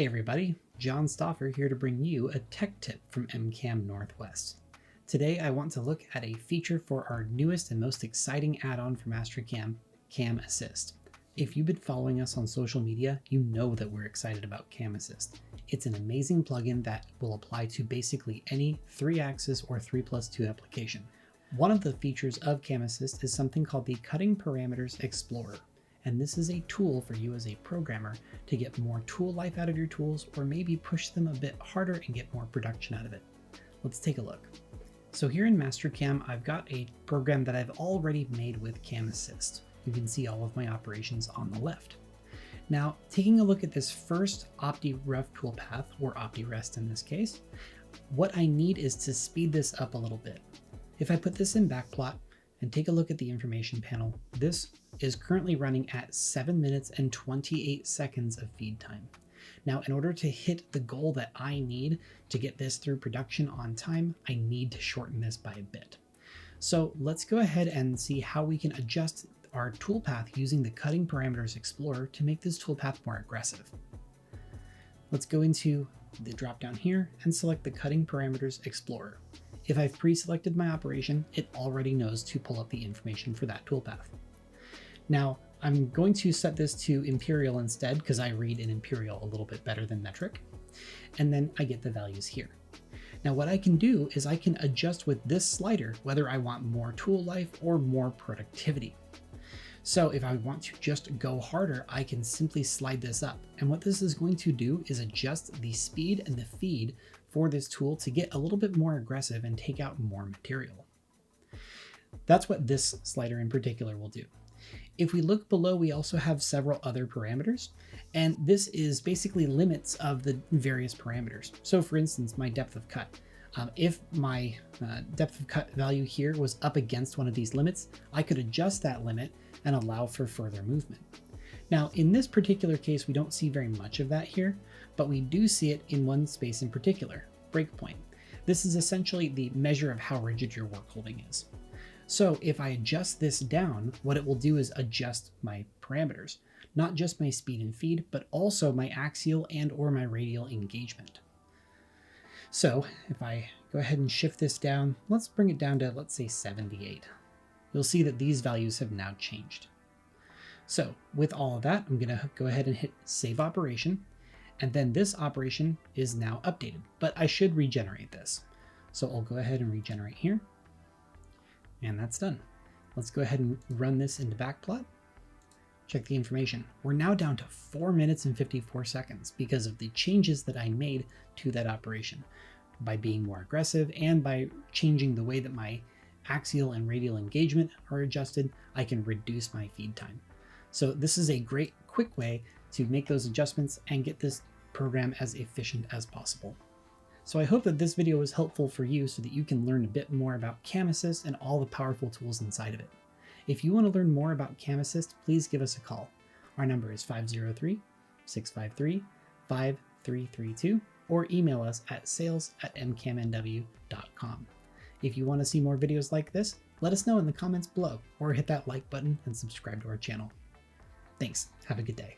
Hey everybody, John Stoffer here to bring you a tech tip from MCAM Northwest. Today I want to look at a feature for our newest and most exciting add-on for Mastercam, Cam Assist. If you've been following us on social media, you know that we're excited about Cam Assist. It's an amazing plugin that will apply to basically any 3-axis or 3+2 application. One of the features of Cam Assist is something called the Cutting Parameters Explorer. And this is a tool for you as a programmer to get more tool life out of your tools, or maybe push them a bit harder and get more production out of it. Let's take a look. So here in Mastercam, I've got a program that I've already made with Cam Assist. You can see all of my operations on the left. Now, taking a look at this first OptiRef toolpath, or OptiRest in this case, what I need is to speed this up a little bit. If I put this in backplot and take a look at the information panel, this is currently running at 7 minutes and 28 seconds of feed time. Now, in order to hit the goal that I need to get this through production on time, I need to shorten this by a bit. So let's go ahead and see how we can adjust our toolpath using the Cutting Parameters Explorer to make this toolpath more aggressive. Let's go into the drop down here and select the Cutting Parameters Explorer. If I've pre-selected my operation, it already knows to pull up the information for that toolpath. Now, I'm going to set this to imperial instead because I read in imperial a little bit better than metric, and then I get the values here. Now, what I can do is I can adjust with this slider whether I want more tool life or more productivity. So if I want to just go harder, I can simply slide this up. And what this is going to do is adjust the speed and the feed for this tool to get a little bit more aggressive and take out more material. That's what this slider in particular will do. If we look below, we also have several other parameters, and this is basically limits of the various parameters. So for instance, my depth of cut. If my depth of cut value here was up against one of these limits, I could adjust that limit and allow for further movement. Now, in this particular case, we don't see very much of that here, but we do see it in one space in particular, breakpoint. This is essentially the measure of how rigid your work holding is. So if I adjust this down, what it will do is adjust my parameters, not just my speed and feed, but also my axial and or my radial engagement. So if I go ahead and shift this down, let's bring it down to, let's say 78. You'll see that these values have now changed. So with all of that, I'm going to go ahead and hit save operation. And then this operation is now updated, but I should regenerate this. So I'll go ahead and regenerate here. And that's done. Let's go ahead and run this into backplot. Check the information. We're now down to 4 minutes and 54 seconds because of the changes that I made to that operation by being more aggressive and by changing the way that my axial and radial engagement are adjusted. I can reduce my feed time. So this is a great quick way to make those adjustments and get this program as efficient as possible. So I hope that this video was helpful for you so that you can learn a bit more about Cam Assist and all the powerful tools inside of it. If you want to learn more about Cam Assist, please give us a call. Our number is 503-653-5332 or email us at sales@mcamnw.com. If you want to see more videos like this, let us know in the comments below or hit that like button and subscribe to our channel. Thanks. Have a good day.